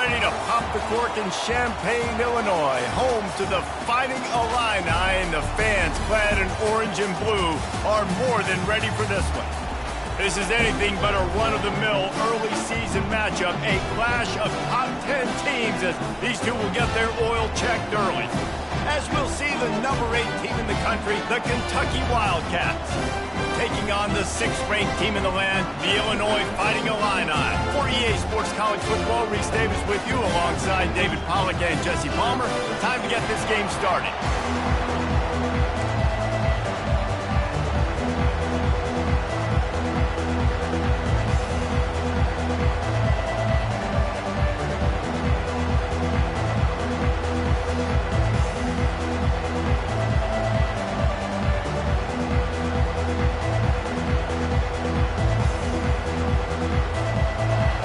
ready to pop the cork in Champaign, Illinois, home to the Fighting Illini, and the fans clad in orange and blue are more than ready for this one. This is anything but a run-of-the-mill early season matchup, a clash of top 10 teams as these two will get their oil checked early. As we'll see the number 8 team in the country, the Kentucky Wildcats, taking on the 6th-ranked team in the land, the Illinois Fighting Illini. For EA Sports College Football, Reese Davis with you alongside David Pollack and Jesse Palmer. Time to get this game started.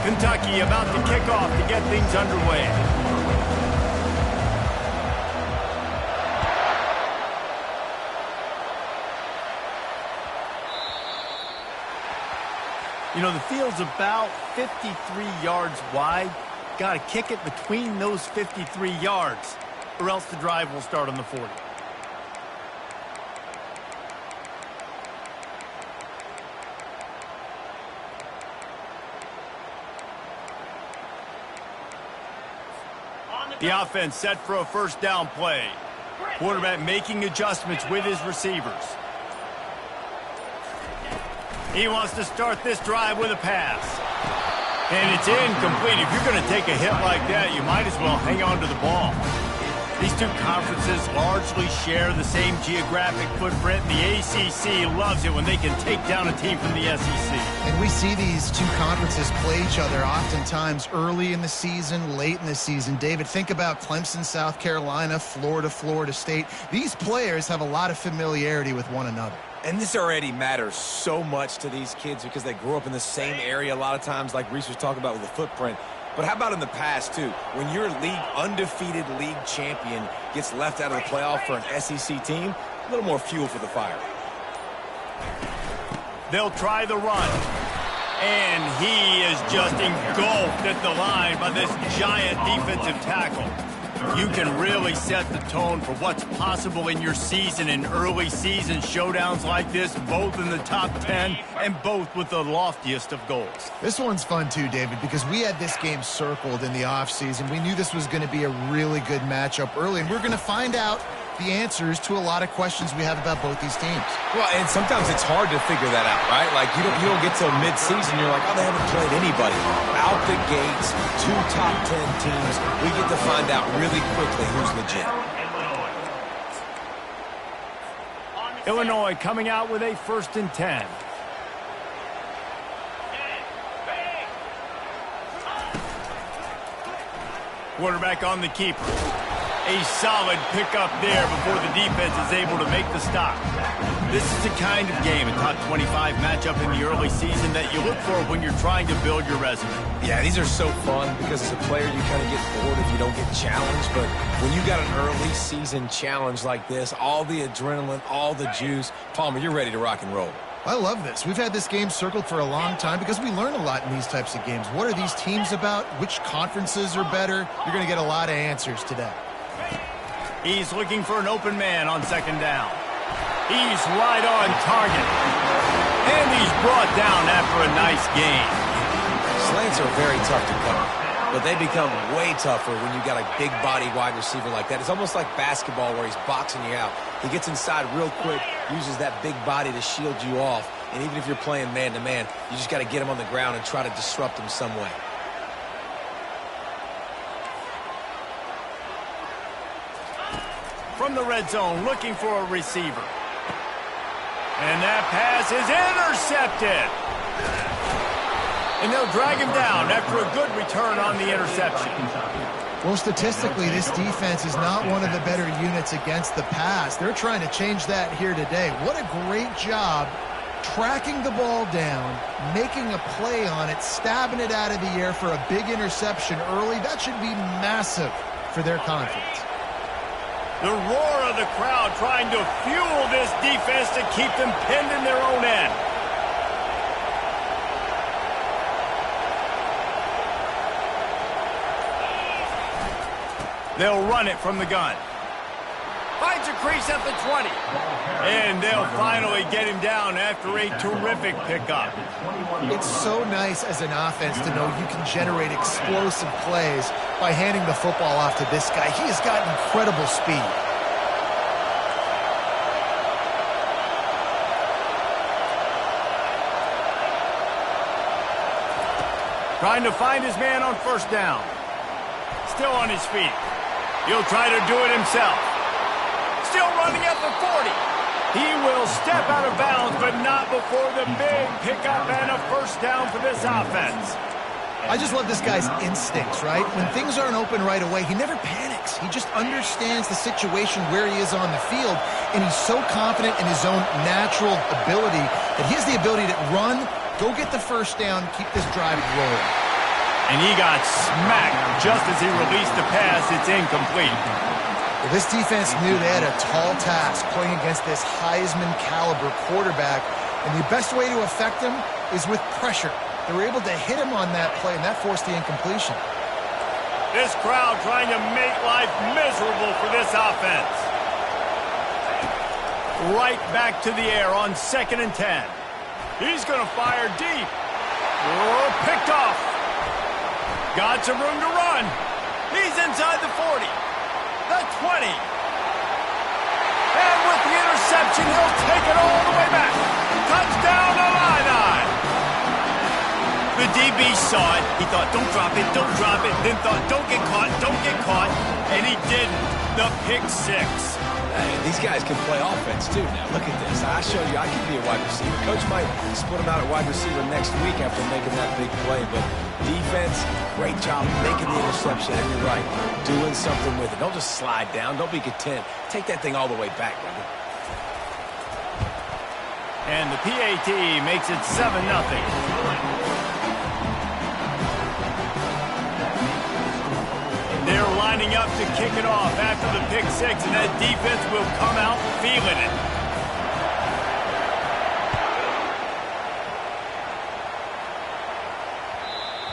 Kentucky about to kick off to get things underway. You know, the field's about 53 yards wide. Got to kick it between those 53 yards, or else the drive will start on the 40. The offense set for a first down play. Quarterback making adjustments with his receivers. He wants to start this drive with a pass. And it's incomplete. If you're going to take a hit like that, you might as well hang on to the ball. These two conferences largely share the same geographic footprint. The ACC loves it when they can take down a team from the SEC. And we see these two conferences play each other oftentimes early in the season, late in the season. David, think about Clemson, South Carolina, Florida, Florida State. These players have a lot of familiarity with one another. And this already matters so much to these kids because they grew up in the same area a lot of times, like Reese was talking about with the footprint. But how about in the past, too? When your undefeated league champion gets left out of the playoff for an SEC team, a little more fuel for the fire. They'll try the run. And he is just engulfed at the line by this giant defensive tackle. You can really set the tone for what's possible in your season in early season showdowns like this, both in the top 10 and both with the loftiest of goals. This one's fun too, David, because we had this game circled in the offseason. We knew this was going to be a really good matchup early, and we're going to find out the answers to a lot of questions we have about both these teams. Well, and sometimes it's hard to figure that out, right? Like, you don't get till mid-season, you're like, oh, they haven't played anybody. Out the gates, 2 top 10 teams, we get to find out really quickly who's legit. Illinois coming out with a 1st and 10. Quarterback on the keeper. A solid pickup there before the defense is able to make the stop. This is the kind of game, a top 25 matchup in the early season, that you look for when you're trying to build your resume. Yeah, these are so fun because as a player you kind of get bored if you don't get challenged. But when you got an early season challenge like this, all the adrenaline, all the juice, Palmer, you're ready to rock and roll. I love this. We've had this game circled for a long time because we learn a lot in these types of games. What are these teams about? Which conferences are better? You're going to get a lot of answers today. He's looking for an open man on 2nd down. He's right on target. And he's brought down after a nice gain. Slants are very tough to cover, but they become way tougher when you got a big body wide receiver like that. It's almost like basketball where he's boxing you out. He gets inside real quick, uses that big body to shield you off. And even if you're playing man-to-man, you just got to get him on the ground and try to disrupt him some way. From the red zone, looking for a receiver. And that pass is intercepted. And they'll drag him down after a good return on the interception. Well, statistically, this defense is not one of the better units against the pass. They're trying to change that here today. What a great job tracking the ball down, making a play on it, stabbing it out of the air for a big interception early. That should be massive for their confidence. The roar of the crowd trying to fuel this defense to keep them pinned in their own end. They'll run it from the gun. Finds a crease at the 20. And they'll finally get him down after a terrific pickup. It's so nice as an offense to know you can generate explosive plays by handing the football off to this guy. He has got incredible speed. Trying to find his man on first down. Still on his feet. He'll try to do it himself. Still running at the 40. He will step out of bounds, but not before the big pickup and a first down for this offense. I just love this guy's instincts, right? When things aren't open right away, he never panics. He just understands the situation where he is on the field, and he's so confident in his own natural ability that he has the ability to run, go get the first down, keep this drive rolling. And he got smacked just as he released the pass. It's incomplete. Well, this defense knew they had a tall task playing against this Heisman-caliber quarterback, and the best way to affect him is with pressure. They were able to hit him on that play, and that forced the incompletion. This crowd trying to make life miserable for this offense. Right back to the air on 2nd and 10. He's going to fire deep. Oh, picked off. Got some room to run. He's inside the 40. The 20. And with the interception, he'll take it all the way back. Touchdown, Illini. The DB saw it. He thought, don't drop it, don't drop it. Then thought, don't get caught. And he didn't. The pick six. Hey, these guys can play offense, too, now. Look at this. I showed you I could be a wide receiver. Coach might split him out at wide receiver next week after making that big play. But defense, great job making the interception. And you're right, doing something with it. Don't just slide down. Don't be content. Take that thing all the way back, brother. And the PAT makes it 7-0. They're lining up to kick it off after the pick six, and that defense will come out feeling it.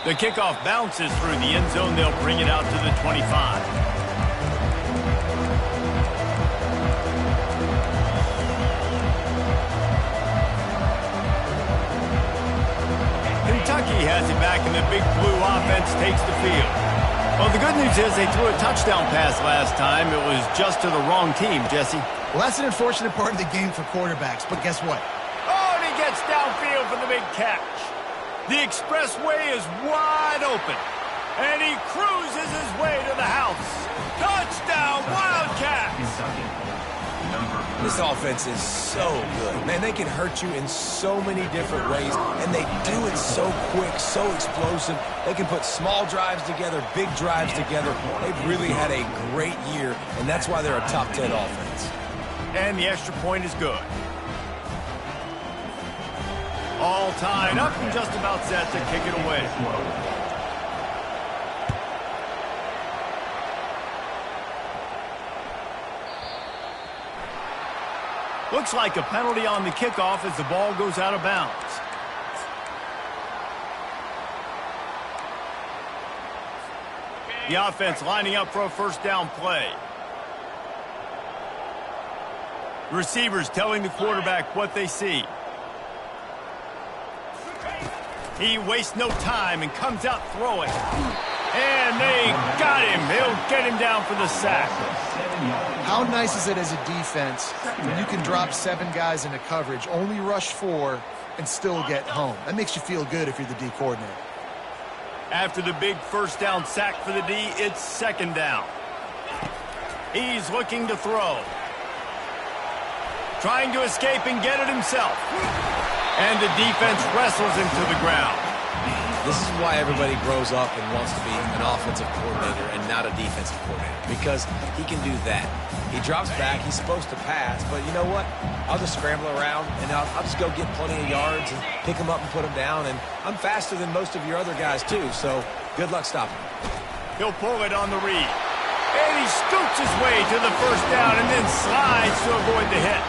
The kickoff bounces through the end zone. They'll bring it out to the 25. Kentucky has it back, and the big blue offense takes the field. Well, the good news is they threw a touchdown pass last time. It was just to the wrong team, Jesse. Well, that's an unfortunate part of the game for quarterbacks, but guess what? Oh, and he gets downfield for the big catch. The expressway is wide open, and he cruises his way to the house. Touchdown, Wildcats! This offense is so good. Man, they can hurt you in so many different ways, and they do it so quick, so explosive. They can put small drives together, big drives together. They've really had a great year, and that's why they're a top 10 offense. And the extra point is good. All tied up and just about set to kick it away. Looks like a penalty on the kickoff as the ball goes out of bounds. The offense lining up for a first down play. Receivers telling the quarterback what they see. He wastes no time and comes out throwing. And they got him. They'll get him down for the sack. How nice is it as a defense when you can drop 7 guys into coverage, only rush 4, and still get home? That makes you feel good if you're the D coordinator. After the big first down sack for the D, it's second down. He's looking to throw. Trying to escape and get it himself. And the defense wrestles him to the ground. This is why everybody grows up and wants to be an offensive coordinator and not a defensive coordinator, because he can do that. He drops back. He's supposed to pass, but you know what? I'll just scramble around, and I'll just go get plenty of yards and pick them up and put them down, and I'm faster than most of your other guys, too, so good luck stopping him. He'll pull it on the read. And he scoots his way to the first down and then slides to avoid the hit.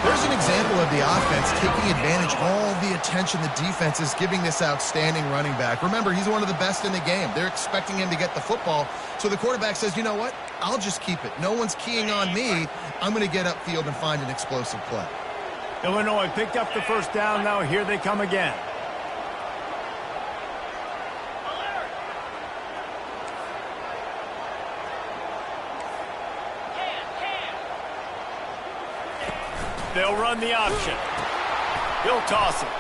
There's an example of the offense, taking advantage of all the attention the defense is giving this outstanding running back. Remember, he's one of the best in the game. They're expecting him to get the football. So the quarterback says, you know what? I'll just keep it. No one's keying on me. I'm going to get upfield and find an explosive play. Illinois picked up the first down. Now here they come again. They'll run the option. He'll toss it.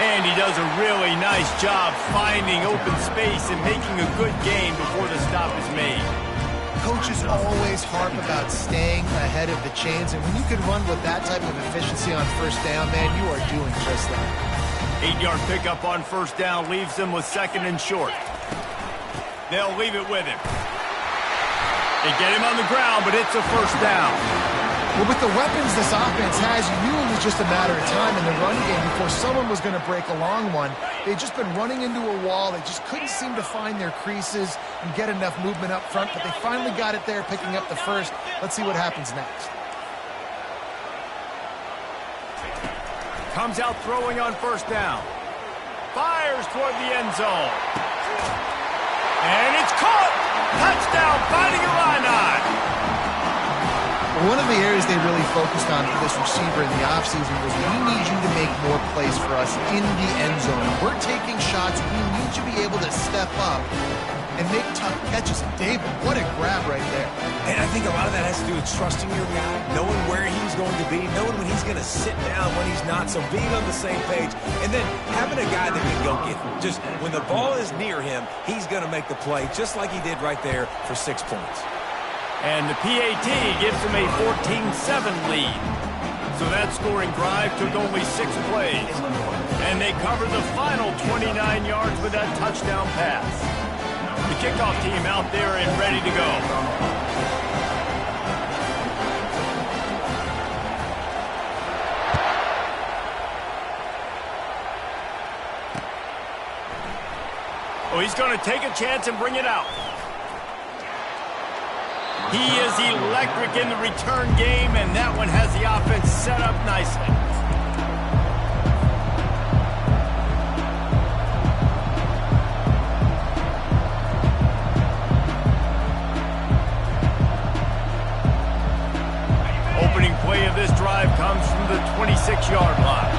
And he does a really nice job finding open space and making a good gain before the stop is made. Coaches always harp about staying ahead of the chains, and when you can run with that type of efficiency on first down, man, you are doing just that. 8-yard pickup on first down leaves them with second and short. They'll leave it with him. They get him on the ground, but it's a first down. Well, with the weapons this offense has, you knew it was just a matter of time in the run game before someone was going to break a long one. They'd just been running into a wall. They just couldn't seem to find their creases and get enough movement up front, but they finally got it there, picking up the first. Let's see what happens next. Comes out throwing on first down. Fires toward the end zone. And it's caught! Touchdown, Fighting Illini! One of the areas they really focused on for this receiver in the offseason was, we need you to make more plays for us in the end zone. We're taking shots. We need you to be able to step up and make tough catches. David, what a grab right there. And I think a lot of that has to do with trusting your guy, knowing where he's going to be, knowing when he's going to sit down, when he's not, so being on the same page, and then having a guy that can go get him. Just when the ball is near him, he's going to make the play, just like he did right there for 6 points. And the PAT gives them a 14-7 lead. So that scoring drive took only 6 plays. And they cover the final 29 yards with that touchdown pass. The kickoff team out there and ready to go. Oh, he's going to take a chance and bring it out. He is electric in the return game, and that one has the offense set up nicely. Opening play of this drive comes from the 26-yard line.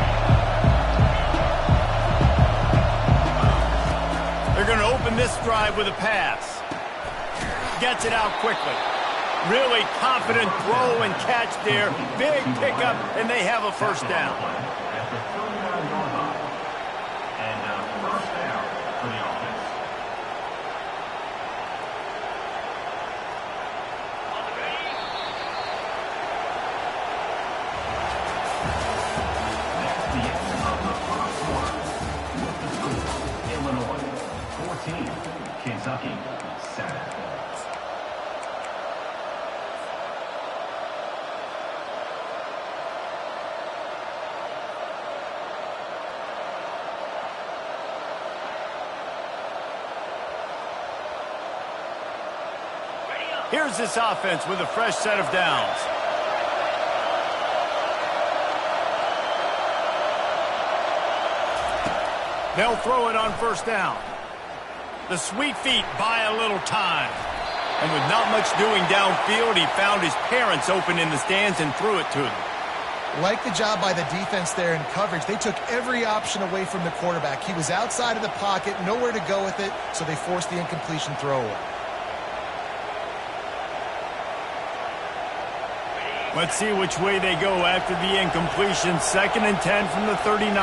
They're going to open this drive with a pass. Gets it out quickly. Really confident throw and catch there. Big pickup, and they have a first down. Illinois, 14, Kentucky, 7. Here's this offense with a fresh set of downs. They'll throw it on first down. The sweet feet buy a little time. And with not much doing downfield, he found his parents open in the stands and threw it to them. Like the job by the defense there in coverage. They took every option away from the quarterback. He was outside of the pocket, nowhere to go with it, so they forced the incompletion throwaway. Let's see which way they go after the incompletion. 2nd and 10 from the 39.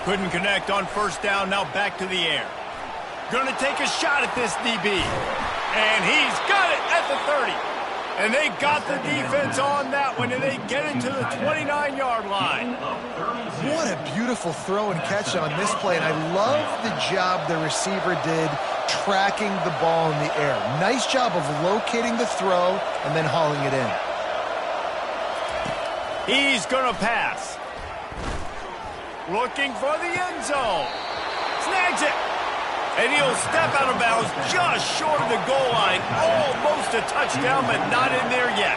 Couldn't connect on first down. Now back to the air. Gonna take a shot at this DB. And he's got it at the 30. And they got the defense on that one, and they get it to the 29-yard line. What a beautiful throw and catch on this play. And I love the job the receiver did tracking the ball in the air. Nice job of locating the throw and then hauling it in. He's going to pass. Looking for the end zone. Snags it. And he'll step out of bounds just short of the goal line. Almost a touchdown, but not in there yet.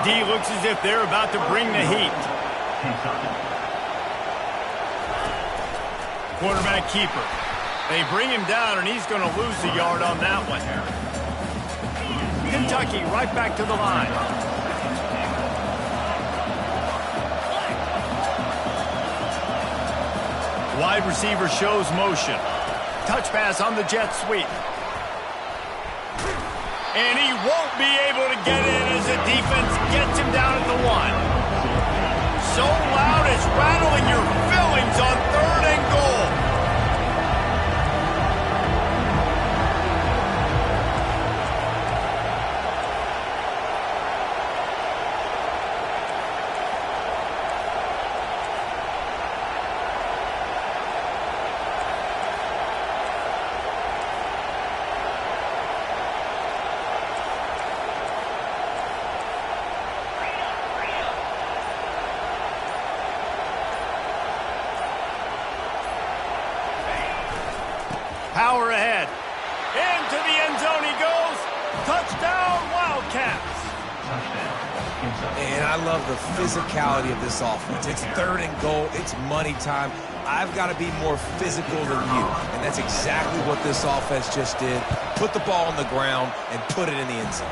D looks as if they're about to bring the heat. Quarterback keeper. They bring him down, and he's going to lose a yard on that one. Kentucky right back to the line. Wide receiver shows motion. Touch pass on the jet sweep. And he won't be able to get in as the defense gets him down at the 1. So loud it's rattling your fillings on 3rd and goal. Power ahead. Into the end zone he goes. Touchdown, Wildcats. And I love the physicality of this offense. It's 3rd and goal. It's money time. I've got to be more physical than you. And that's exactly what this offense just did. Put the ball on the ground and put it in the end zone.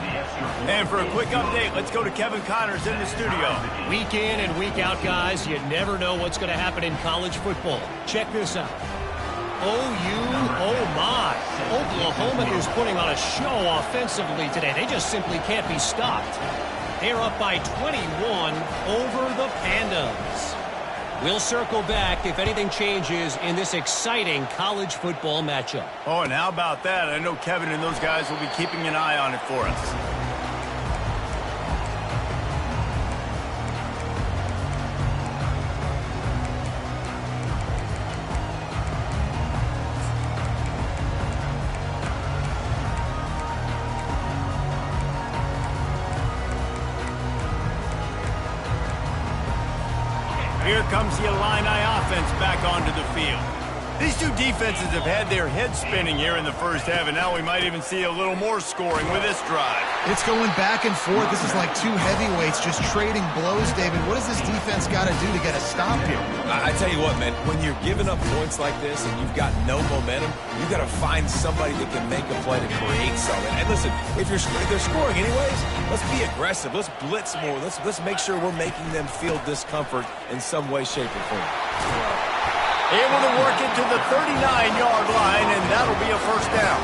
And for a quick update, let's go to Kevin Connors in the studio. Week in and week out, guys, you never know what's going to happen in college football. Check this out. Oh my. Oklahoma is putting on a show offensively today. They just simply can't be stopped. They're up by 21 over the Pandas. We'll circle back if anything changes in this exciting college football matchup. Oh, and how about that? I know Kevin and those guys will be keeping an eye on it for us. Here comes the Illini offense back onto the field. These two defenses have had their heads spinning here in the first half, and now we might even see a little more scoring with this drive. It's going back and forth. This is like two heavyweights just trading blows, David. What does this defense got to do to get a stop here? I tell you what, man, when you're giving up points like this and you've got no momentum, you've got to find somebody that can make a play to create something. And listen, if they're scoring anyways, let's be aggressive. Let's blitz more. Let's make sure we're making them feel discomfort in some way, shape, or form. Able to work it to the 39-yard line, and that'll be a first down.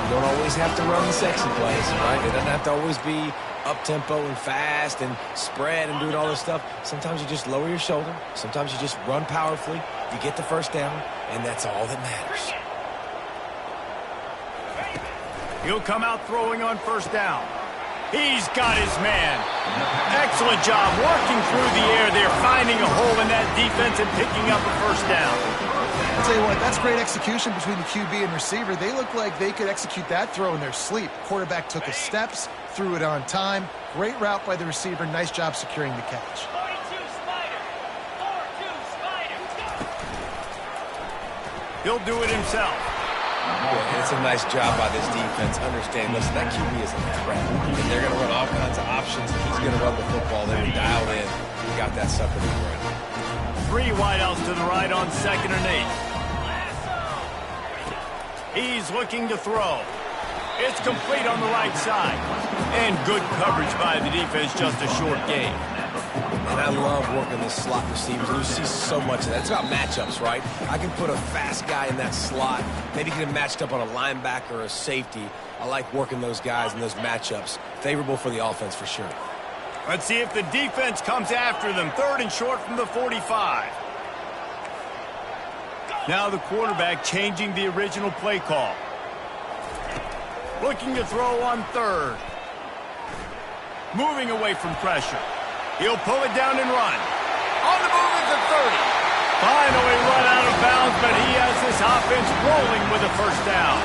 You don't always have to run the sexy plays, right? It doesn't have to always be up-tempo and fast and spread and doing all this stuff. Sometimes you just lower your shoulder. Sometimes you just run powerfully. You get the first down, and that's all that matters. He'll come out throwing on first down. He's got his man. Excellent job working through the air there, finding a hole in that defense and picking up a first down. I'll tell you what, that's great execution between the QB and receiver. They look like they could execute that throw in their sleep. Quarterback took his steps, threw it on time. Great route by the receiver. Nice job securing the catch. 42 Spider. 4-2 Spider. He'll do it himself. Yeah, it's a nice job by this defense. Understand, listen, that QB is a threat. And they're going to run all kinds of options. He's going to run the football. They were dialed in. We got that sucker to the ground. 3 wideouts to the right on 2nd and 8. He's looking to throw. It's complete on the right side. And good coverage by the defense, just a short gain. And I love working the slot receivers. And you see so much of that. It's about matchups, right? I can put a fast guy in that slot, maybe get him matched up on a linebacker or a safety. I like working those guys in those matchups. Favorable for the offense for sure. Let's see if the defense comes after them. 3rd and short from the 45. Now the quarterback changing the original play call. Looking to throw on 3rd. Moving away from pressure. He'll pull it down and run. On the move at the 30. Finally run out of bounds, but he has this offense rolling with a first down.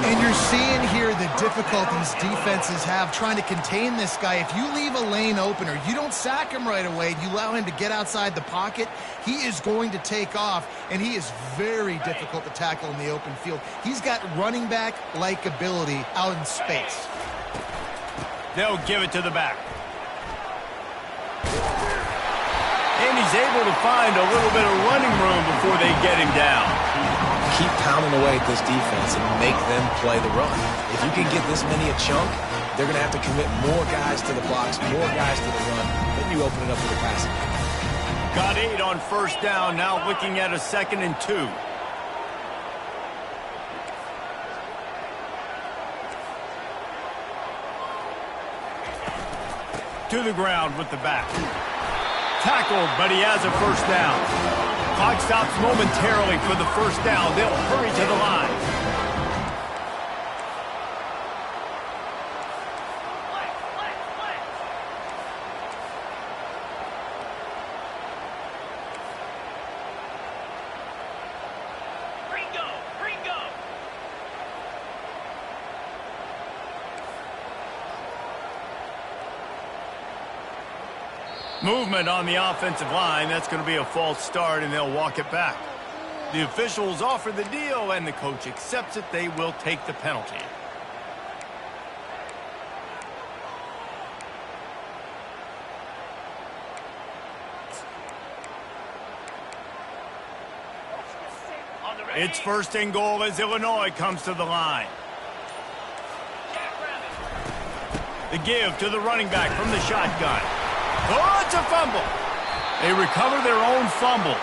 And you're seeing here the difficulties defenses have trying to contain this guy. If you leave a lane open or you don't sack him right away, you allow him to get outside the pocket, he is going to take off, and he is very difficult to tackle in the open field. He's got running back-like ability out in space. They'll give it to the back. And he's able to find a little bit of running room before they get him down. Keep pounding away at this defense and make them play the run. If you can get this many a chunk, they're going to have to commit more guys to the box, more guys to the run. Then you open it up for the passing. Got 8 on first down, now looking at a 2nd and 2. To the ground with the back. Tackled, but he has a first down. Clock stops momentarily for the first down. They'll hurry to the line. Movement on the offensive line. That's going to be a false start, and they'll walk it back. The officials offer the deal, and the coach accepts it. They will take the penalty. It's 1st and goal as Illinois comes to the line. The give to the running back from the shotgun. Oh, it's a fumble. They recover their own fumble.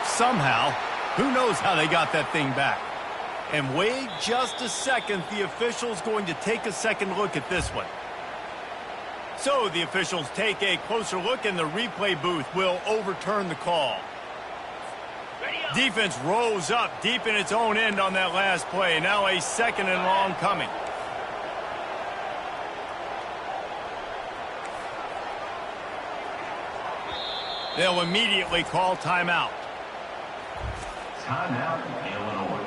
Somehow, who knows how they got that thing back. And wait just a second, the official's going to take a second look at this one. So the officials take a closer look, and the replay booth will overturn the call. Defense rose up deep in its own end on that last play. Now a 2nd and long coming. They'll immediately call timeout. Timeout, Illinois.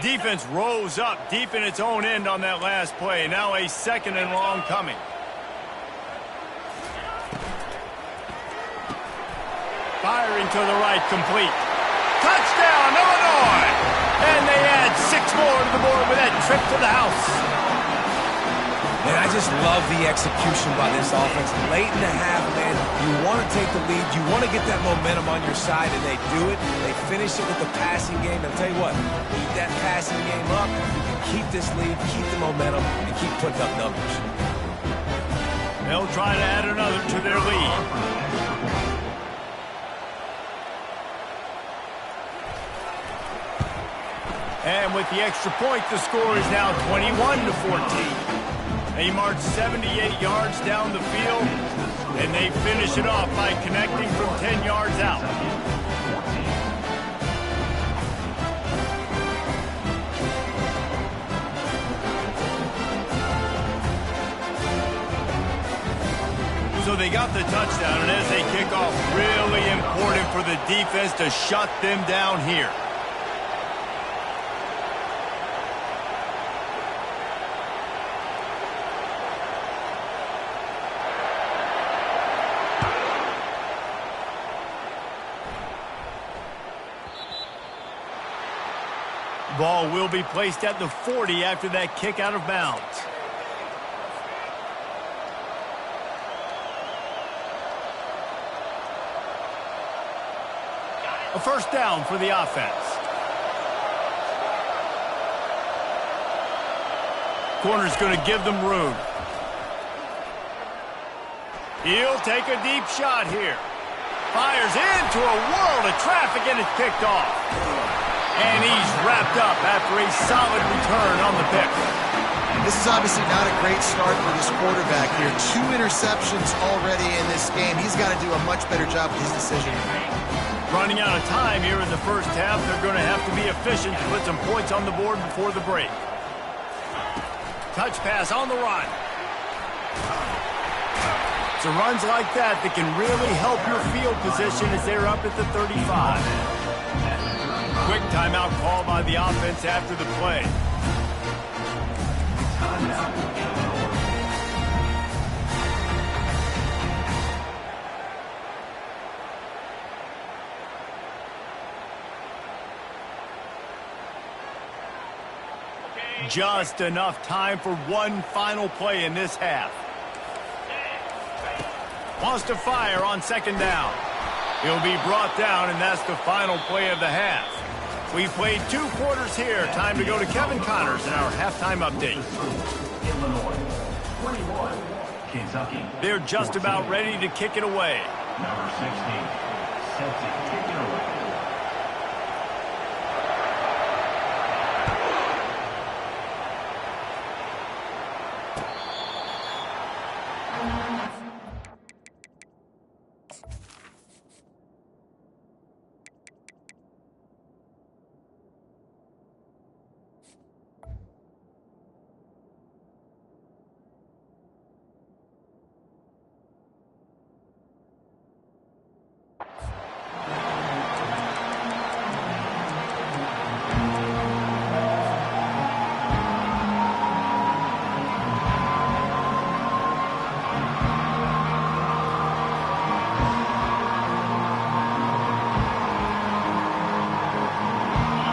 Defense rose up deep in its own end on that last play. Now a 2nd and long coming. Firing to the right, complete. Touchdown, Illinois! And they add 6 more to the board with that trip to the house. Man, I just love the execution by this offense. Late in the half, man, you want to take the lead. You want to get that momentum on your side, and they do it. They finish it with the passing game. And I'll tell you what, keep that passing game up. You can keep this lead, keep the momentum, and keep putting up numbers. They'll try to add another to their lead. And with the extra point, the score is now 21-14. They march 78 yards down the field, and they finish it off by connecting from 10 yards out. So they got the touchdown, and as they kick off, really important for the defense to shut them down here. Ball will be placed at the 40 after that kick out of bounds. A first down for the offense. Corner's going to give them room. He'll take a deep shot here. Fires into a world of traffic, and it's picked off. And he's wrapped up after a solid return on the pick. This is obviously not a great start for this quarterback here. 2 interceptions already in this game. He's got to do a much better job with his decision. Running out of time here in the first half. They're going to have to be efficient to put some points on the board before the break. Touch pass on the run. It's runs like that that can really help your field position as they're up at the 35. Quick timeout call by the offense after the play. Timeout, Illinois. Just enough time for one final play in this half. Wants to fire on second down. He'll be brought down, and that's the final play of the half. We've played 2 quarters here. Time to go to Kevin Connors in our halftime update. Illinois, 21. Kentucky. They're just about ready to kick it away. Number 16. Set to kick it away.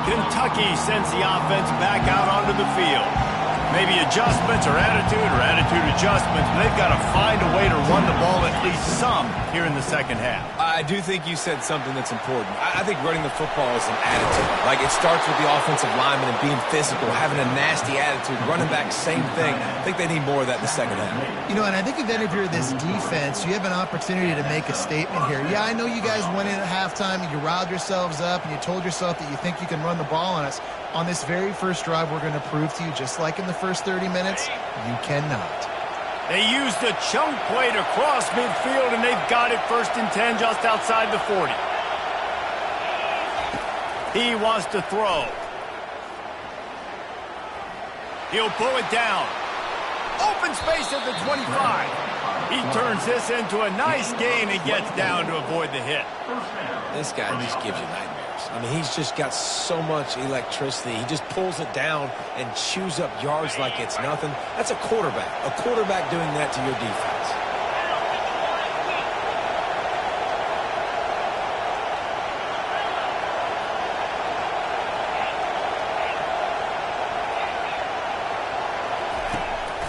Kentucky sends the offense back out onto the field. Maybe adjustments or attitude adjustments, but they've got to find a way to run the ball at least some here in the second half. I do think you said something that's important. I think running the football is an attitude. Like, it starts with the offensive lineman and being physical, having a nasty attitude. Running back, same thing. I think they need more of that in the second half. You know, and I think then if you're this defense, you have an opportunity to make a statement here. Yeah, I know you guys went in at halftime and you riled yourselves up and you told yourself that you think you can run the ball on us. On this very first drive, we're going to prove to you, just like in the first 30 minutes, you cannot. They used a chunk play to cross midfield, and they've got it 1st and 10 just outside the 40. He wants to throw. He'll pull it down. Open space at the 25. He turns this into a nice gain and gets down to avoid the hit. This guy just gives you nightmares. I mean, he's just got so much electricity. He just pulls it down and chews up yards like it's nothing. That's a quarterback. A quarterback doing that to your defense.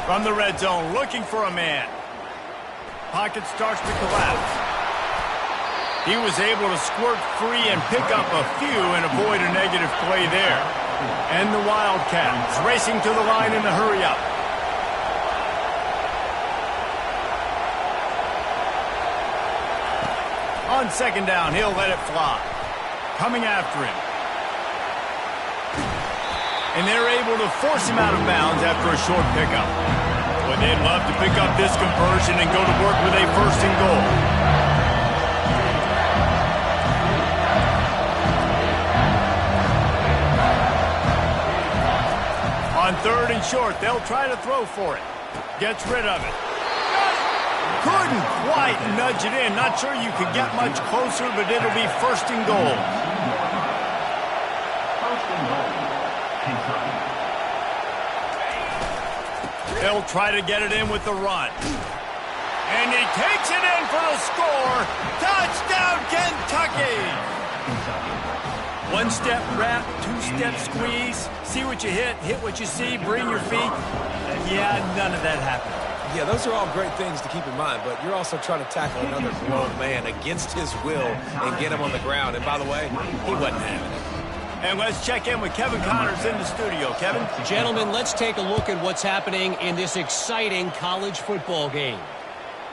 From the red zone, looking for a man. Pocket starts to collapse. He was able to squirt free and pick up a few and avoid a negative play there. And the Wildcats racing to the line in a hurry-up. On second down, he'll let it fly. Coming after him. And they're able to force him out of bounds after a short pickup. Boy, they'd love to pick up this conversion and go to work with a 1st and goal. On 3rd and short, they'll try to throw for it. Gets rid of it. Couldn't quite nudge it in. Not sure you could get much closer, but it'll be 1st and goal. 1st and goal. Kentucky. They'll try to get it in with the run. And he takes it in for the score. Touchdown, Kentucky! One-step wrap, two-step squeeze. See what you hit what you see, bring your feet. Yeah, none of that happened. Yeah, those are all great things to keep in mind, but you're also trying to tackle another grown man against his will and get him on the ground. And by the way, he wasn't having it. And let's check in with Kevin Connors in the studio. Kevin? Gentlemen, let's take a look at what's happening in this exciting college football game.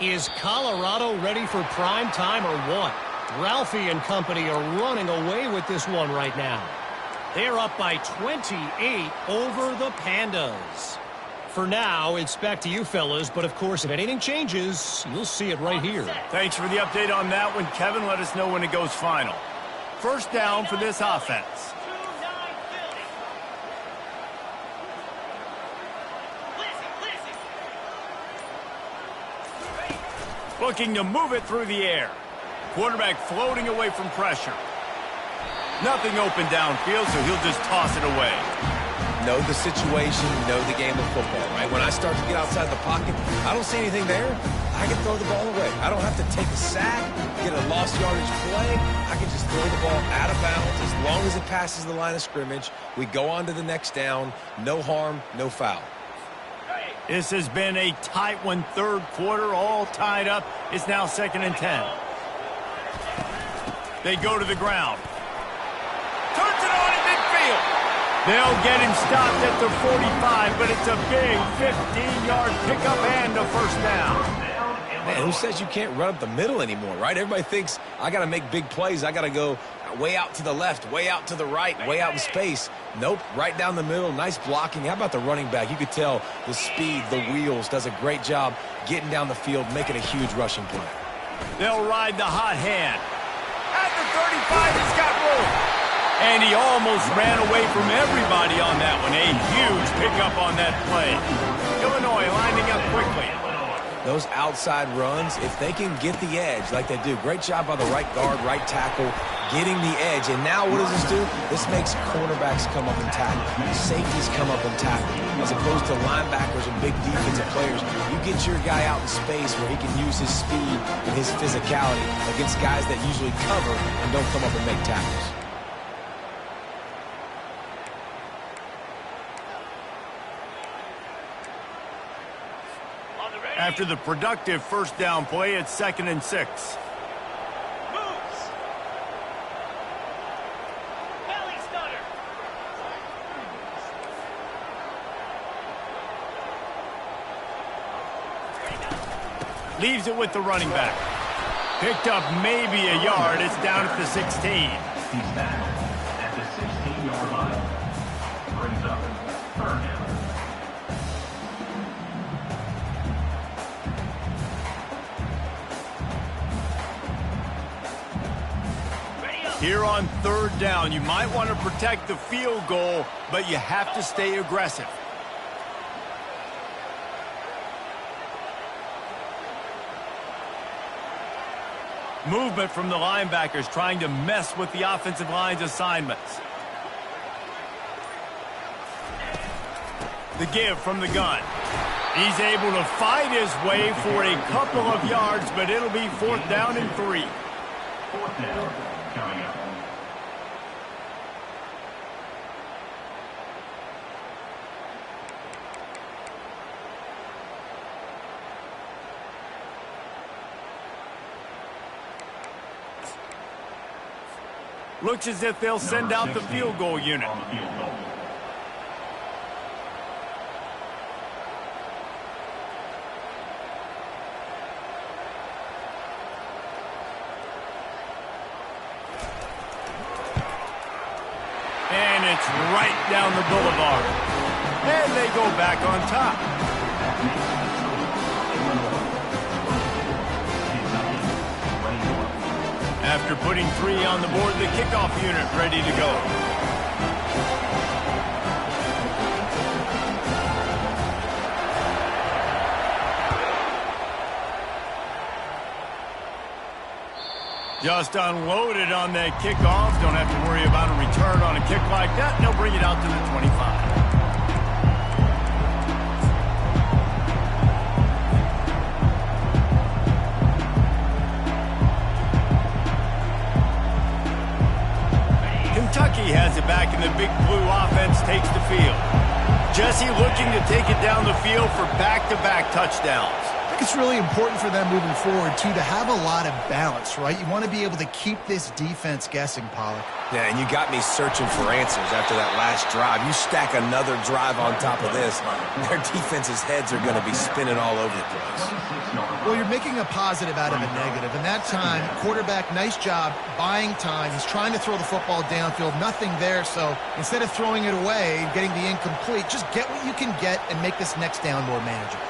Is Colorado ready for prime time or what? Ralphie and company are running away with this one right now. They're up by 28 over the Pandas. For now, it's back to you fellas, but of course, if anything changes, you'll see it right here. Thanks for the update on that one, Kevin. Let us know when it goes final. 1st down for this offense. Looking to move it through the air. Quarterback floating away from pressure. Nothing open downfield, so he'll just toss it away. Know the situation, know the game of football, right? When I start to get outside the pocket, I don't see anything there, I can throw the ball away. I don't have to take a sack, get a lost yardage play. I can just throw the ball out of bounds as long as it passes the line of scrimmage. We go on to the next down. No harm, no foul. This has been a tight one, third quarter, all tied up. It's now 2nd and 10. They go to the ground. Turns it on in midfield. They'll get him stopped at the 45, but it's a big 15-yard pickup and a first down. Man, who says you can't run up the middle anymore, right? Everybody thinks I got to make big plays. I got to go way out to the left, way out to the right, way out in space. Nope, right down the middle. Nice blocking. How about the running back? You could tell the speed, the wheels, does a great job getting down the field, making a huge rushing play. They'll ride the hot hand. At the 35, he's got room. And he almost ran away from everybody on that one. A huge pickup on that play. Illinois lining up quickly. Those outside runs, if they can get the edge like they do, great job by the right guard, right tackle, getting the edge. And now what does this do? This makes cornerbacks come up and tackle. Safeties come up and tackle. As opposed to linebackers and big defensive players, you get your guy out in space where he can use his speed and his physicality against guys that usually cover and don't come up and make tackles. After the productive first down play, it's 2nd and 6. Moves. Belly stunner. Leaves it with the running back. Picked up maybe a yard. It's down at the 16. He's down at the 16-yard line. Brings up 3rd down. Here on 3rd down, you might want to protect the field goal, but you have to stay aggressive. Movement from the linebackers trying to mess with the offensive line's assignments. The give from the gun. He's able to fight his way for a couple of yards, but it'll be 4th down and 3. 4th down coming up. Looks as if they'll send out the field goal unit. And it's right down the boulevard. And they go back on top. After putting 3 on the board, the kickoff unit ready to go. Just unloaded on that kickoff. Don't have to worry about a return on a kick like that. They'll bring it out to the 25. Kentucky has it back, and the Big Blue offense takes the field. Jesse looking to take it down the field for back-to-back touchdowns. I think it's really important for them moving forward, too, to have a lot of balance, right? You want to be able to keep this defense guessing, Pollock. Yeah, and you got me searching for answers after that last drive. You stack another drive on top of this, their defense's heads are going to be spinning all over the place. Well, you're making a positive out of a negative. And that time, quarterback, nice job buying time. He's trying to throw the football downfield. Nothing there. So instead of throwing it away and getting the incomplete, just get what you can get and make this next down more manageable.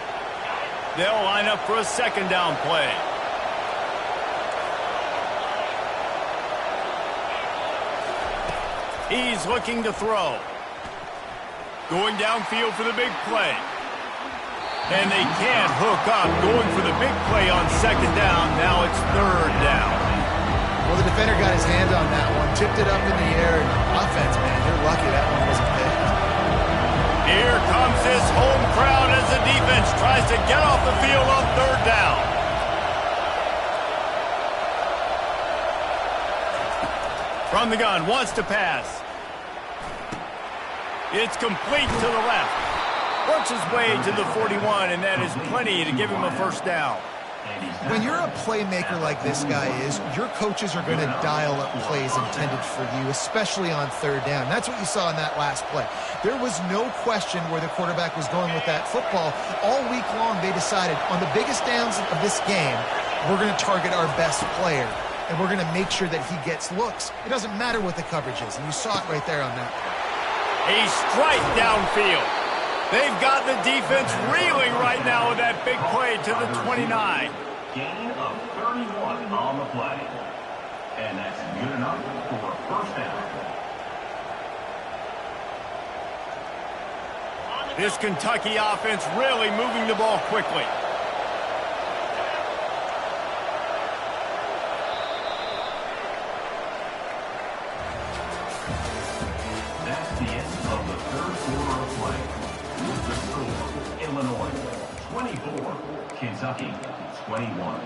They'll line up for a 2nd down play. He's looking to throw. Going downfield for the big play. And they can't hook up. Going for the big play on 2nd down. Now it's 3rd down. Well, the defender got his hand on that one, tipped it up in the air, and offense, man, they're lucky that one wasn't picked. Here comes this home crowd as the defense tries to get off the field on third down. From the gun, wants to pass. It's complete to the left. Works his way to the 41, and that is plenty to give him a first down. When you're a playmaker like this guy is, your coaches are going to dial up plays intended for you, especially on third down. That's what you saw in that last play. There was no question where the quarterback was going with that football. All week long, they decided on the biggest downs of this game, we're going to target our best player, and we're going to make sure that he gets looks. It doesn't matter what the coverage is, and you saw it right there on that play. A strike downfield. They've got the defense reeling right now with that big play to the 29. Gain of 31 on the play. And that's good enough for a first down. This Kentucky offense really moving the ball quickly. That's the end of the third quarter of play. With the score, Illinois 24, Kentucky 21.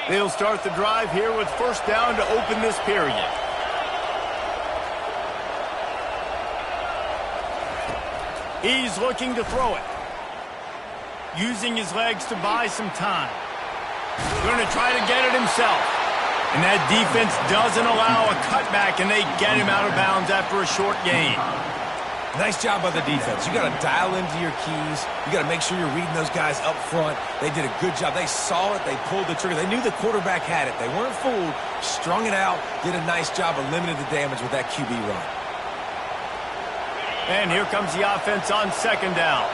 They'll start the drive here with first down to open this period. He's looking to throw it. Using his legs to buy some time. Going to try to get it himself. And that defense doesn't allow a cutback, and they get him out of bounds after a short gain. Nice job by the defense. You got to dial into your keys. You got to make sure you're reading those guys up front. They did a good job. They saw it. They pulled the trigger. They knew the quarterback had it. They weren't fooled. Strung it out. Did a nice job of limiting the damage with that QB run. And here comes the offense on second down.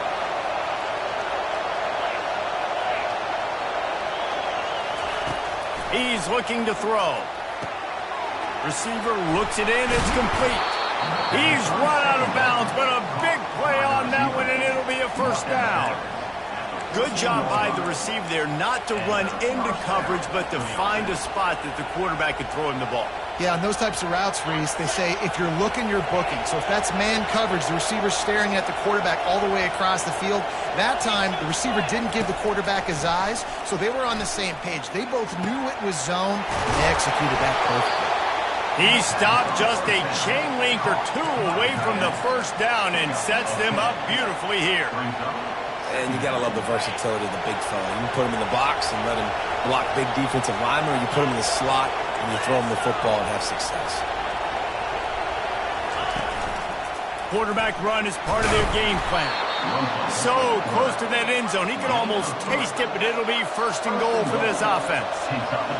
He's looking to throw. Receiver looks it in. It's complete. He's run out of bounds, but a big play on that one, and it'll be a first down. Good job by the receiver there not to run into coverage, but to find a spot that the quarterback could throw him the ball. Yeah, on those types of routes, Reese, they say if you're looking, you're booking. So if that's man coverage, the receiver's staring at the quarterback all the way across the field. That time, the receiver didn't give the quarterback his eyes, so they were on the same page. They both knew it was zone, and they executed that perfectly. He stopped just a chain link or two away from the first down and sets them up beautifully here. And you got to love the versatility of the big fella. You can put him in the box and let him block big defensive linemen, or you put him in the slot and you throw him the football and have success. Quarterback run is part of their game plan. So close to that end zone, he could almost taste it, but it'll be first and goal for this offense.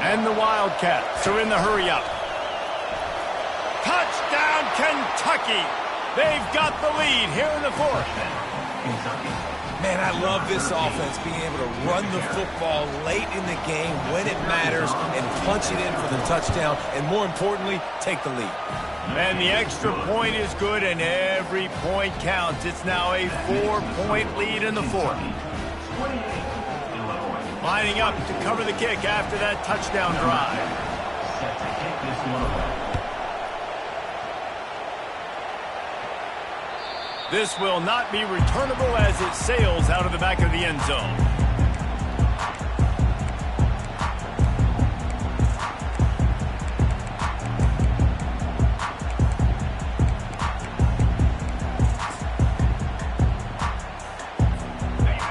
And the Wildcats are in the hurry-up. Touchdown, Kentucky! They've got the lead here in the fourth. Man, I love this offense being able to run the football late in the game when it matters and punch it in for the touchdown, and more importantly, take the lead. And the extra point is good, and every point counts. It's now a 4-point lead in the fourth. Lining up to cover the kick after that touchdown drive. Set to kick this one away. This will not be returnable as it sails out of the back of the end zone.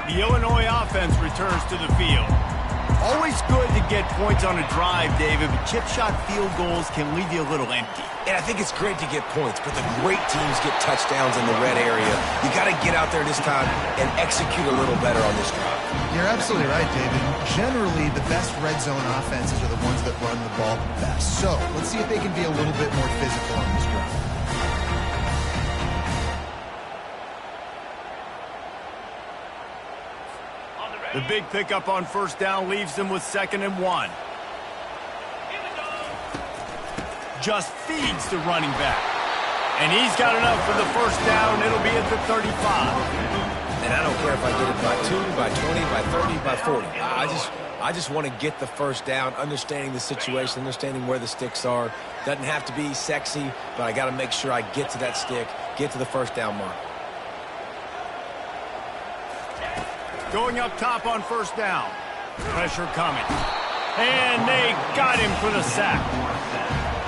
The Illinois offense returns to the field. Always good to get points on a drive, David, but chip shot field goals can leave you a little empty. And I think it's great to get points, but the great teams get touchdowns in the red area. You got to get out there this time and execute a little better on this drive. You're absolutely right, David. Generally, the best red zone offenses are the ones that run the ball the best. So let's see if they can be a little bit more physical on this drive. The big pickup on first down leaves them with 2nd and 1. Just feeds the running back. And he's got enough for the first down. It'll be at the 35. And I don't care if I get it by 2, by 20, by 30, by 40. I just want to get the first down, understanding the situation, understanding where the sticks are. Doesn't have to be sexy, but I got to make sure I get to that stick, get to the first down mark. Going up top on first down. Pressure coming. And they got him for the sack.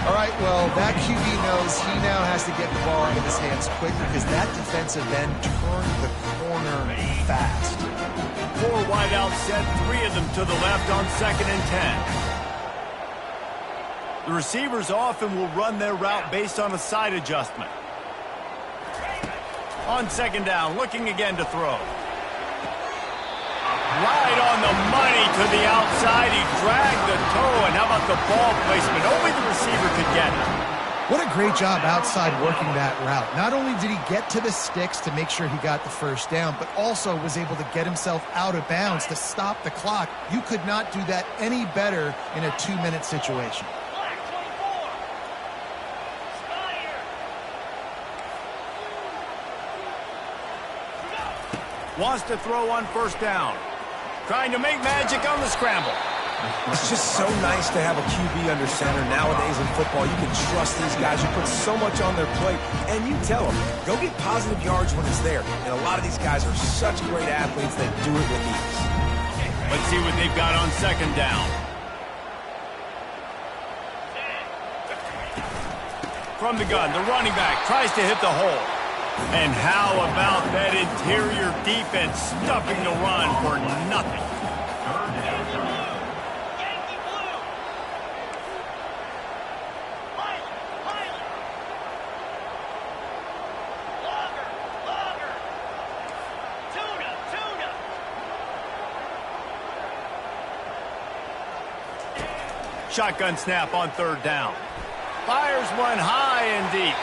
All right, well, that QB knows he now has to get the ball into his hands quick because that defensive end turned the corner fast. 4 wideouts set, 3 of them to the left on 2nd and 10. The receivers often will run their route based on a side adjustment. On 2nd down, looking again to throw. Right on the money to the outside. He dragged the toe, and how about the ball placement? Only the receiver could get it. What a great job outside working that route. Not only did he get to the sticks to make sure he got the first down, but also was able to get himself out of bounds to stop the clock. You could not do that any better in a 2-minute situation. Black 24. Spire. Wants to throw on first down. Trying to make magic on the scramble. It's just so nice to have a QB under center. Nowadays in football, you can trust these guys. You put so much on their plate, and you tell them, go get positive yards when it's there. And a lot of these guys are such great athletes that do it with ease. Let's see what they've got on 2nd down. From the gun, the running back tries to hit the hole. And how about that interior defense stuffing the run for nothing? Yankee blue. Pilot. Logger. Tuna. Shotgun snap on 3rd down. Fires one high and deep.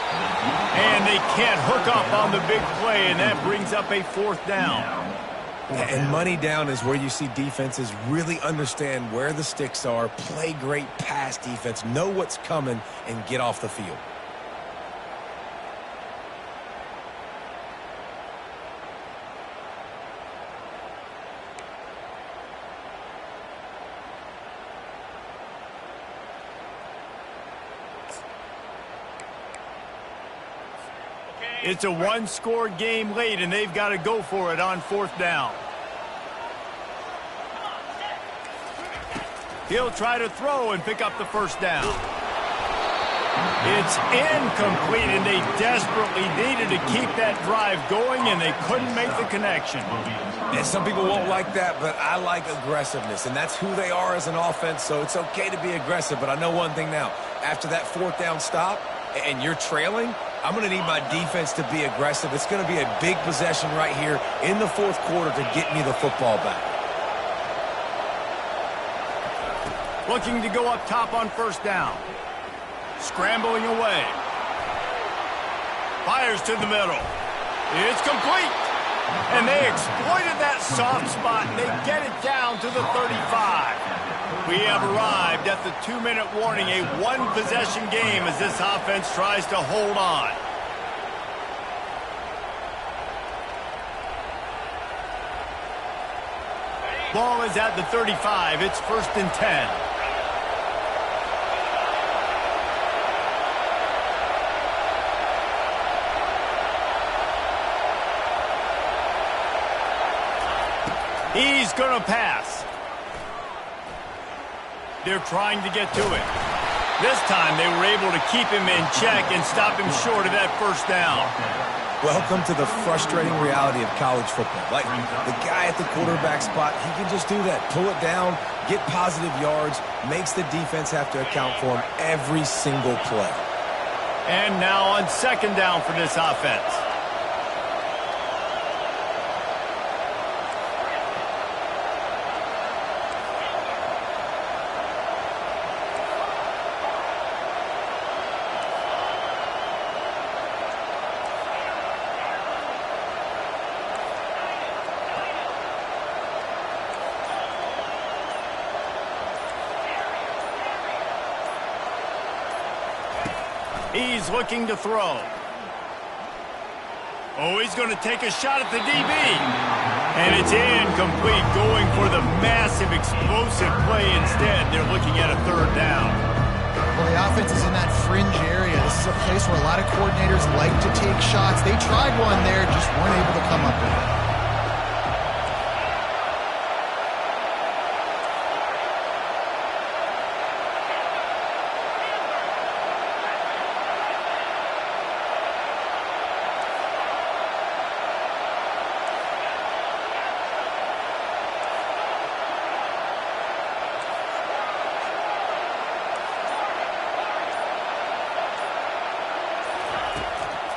And they can't hook up on the big play, and that brings up a 4th down. And money down is where you see defenses really understand where the sticks are, play great pass defense, know what's coming, and get off the field. It's a 1-score game late, and they've got to go for it on 4th down. He'll try to throw and pick up the first down. It's incomplete, and they desperately needed to keep that drive going, and they couldn't make the connection. And some people won't like that, but I like aggressiveness, and that's who they are as an offense, so it's okay to be aggressive. But I know one thing now. After that 4th down stop, and you're trailing, I'm going to need my defense to be aggressive. It's going to be a big possession right here in the 4th quarter to get me the football back. Looking to go up top on first down. Scrambling away. Fires to the middle. It's complete. And they exploited that soft spot, and they get it down to the 35. We have arrived at the 2-minute warning, a 1-possession game as this offense tries to hold on. Ball is at the 35. It's 1st and 10. He's going to pass. They're trying to get to it. This time they were able to keep him in check and stop him short of that first down. Welcome to the frustrating reality of college football. Like, the guy at the quarterback spot, he can just do that. Pull it down, get positive yards, makes the defense have to account for him every single play. And now on 2nd down for this offense. He's looking to throw. Oh, he's going to take a shot at the DB. And it's incomplete, going for the massive, explosive play instead. They're looking at a third down. Well, the offense is in that fringe area. This is a place where a lot of coordinators like to take shots. They tried one there, just weren't able to come up with it.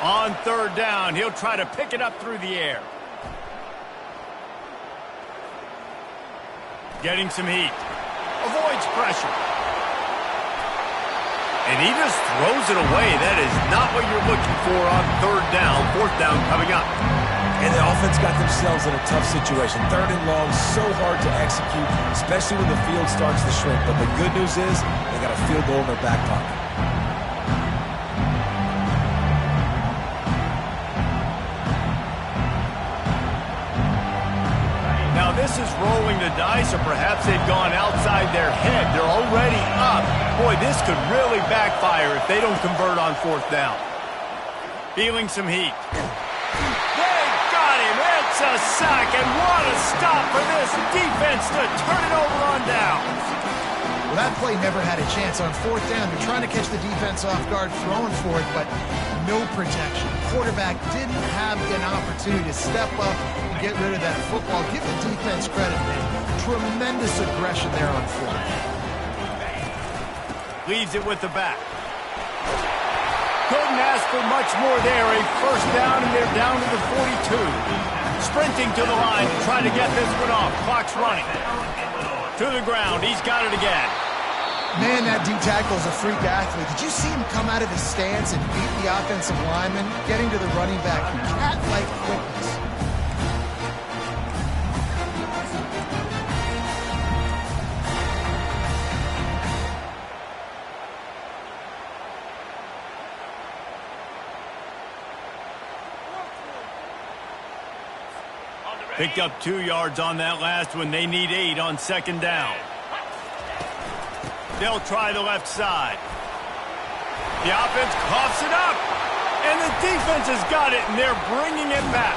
On third down, he'll try to pick it up through the air. Getting some heat. Avoids pressure. And he just throws it away. That is not what you're looking for on third down. Fourth down coming up. And the offense got themselves in a tough situation. Third and long, so hard to execute, especially when the field starts to shrink. But the good news is they got a field goal in their back pocket. This is rolling the dice, or perhaps they've gone outside their head. They're already up. Boy, this could really backfire if they don't convert on fourth down. Feeling some heat. They got him. It's a sack, and what a stop for this defense to turn it over on downs. Well, that play never had a chance. On fourth down, they're trying to catch the defense off guard, throwing for it, but no protection. Quarterback didn't have an opportunity to step up and get rid of that football. Give the defense credit, man. Tremendous aggression there on fourth. Leaves it with the back. Couldn't ask for much more there. A first down, and they're down to the 42. Sprinting to the line to try to get this one off. Clock's running. To the ground. He's got it again. Man, that D-tackle is a freak athlete. Did you see him come out of his stance and beat the offensive lineman, getting to the running back? Cat-like quickness. Picked up 2 yards on that last one. They need 8 on second down. They'll try the left side. The offense coughs it up. And the defense has got it, and they're bringing it back.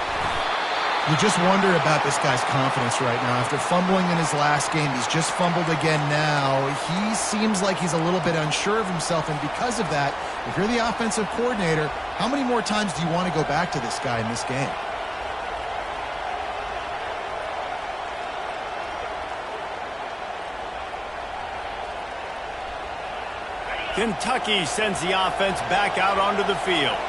You just wonder about this guy's confidence right now. After fumbling in his last game, he's just fumbled again now. He seems like he's a little bit unsure of himself, and because of that, if you're the offensive coordinator, how many more times do you want to go back to this guy in this game? Kentucky sends the offense back out onto the field.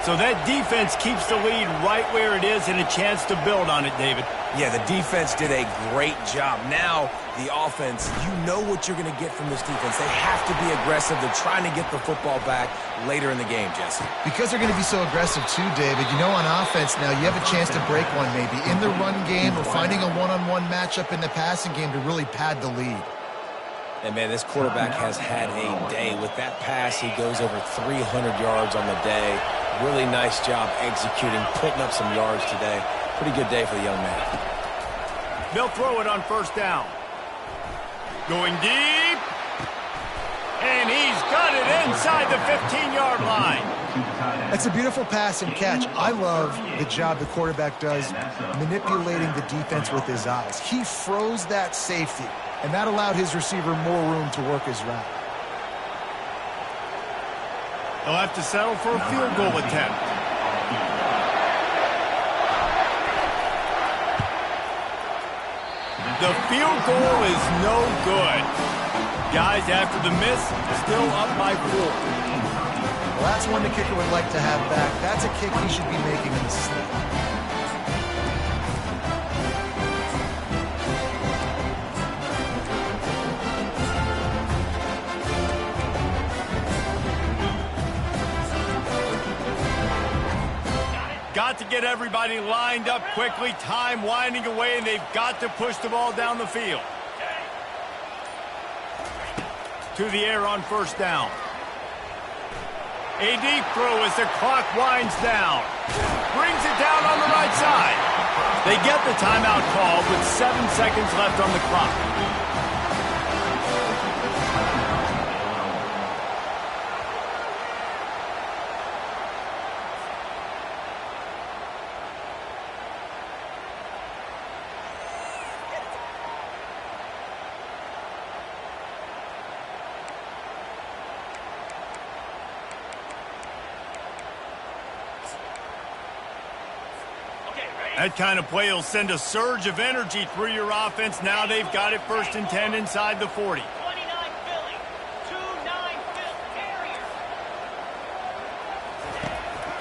So that defense keeps the lead right where it is and a chance to build on it, David. Yeah, the defense did a great job. Now, the offense, you know what you're going to get from this defense. They have to be aggressive. They're trying to get the football back later in the game, Jesse. Because they're going to be so aggressive too, David. You know, on offense now, you have a chance to break one maybe in the run game or finding a one-on-one matchup in the passing game to really pad the lead. And, man, this quarterback has had a day. With that pass, he goes over 300 yards on the day. Really nice job executing, putting up some yards today. Pretty good day for the young man. They'll throw it on first down. Going deep. And he's got it inside the 15-yard line. That's a beautiful pass and catch. I love the job the quarterback does manipulating the defense with his eyes. He froze that safety, and that allowed his receiver more room to work his route. They'll have to settle for a field goal attempt. The field goal is no good. Guys, after the miss, still up by 4. Well, that's one the kicker would like to have back. That's a kick he should be making in the slip. Got to get everybody lined up quickly. Time winding away, and they've got to push the ball down the field. To the air on first down. A deep throw as the clock winds down. Brings it down on the right side. They get the timeout call with 7 seconds left on the clock. That kind of play will send a surge of energy through your offense. Now they've got it 1st and 10 inside the 40. 29 Philly. 2-9 Carrier.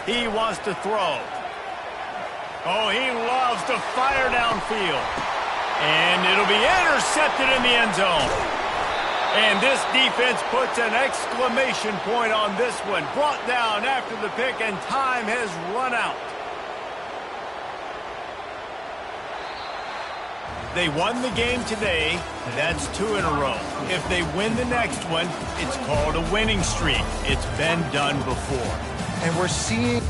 He wants to throw. Oh, he loves to fire downfield. And it'll be intercepted in the end zone. And this defense puts an exclamation point on this one. Brought down after the pick, and time has run out. They won the game today. That's 2 in a row. If they win the next one, it's called a winning streak. It's been done before. And we're seeing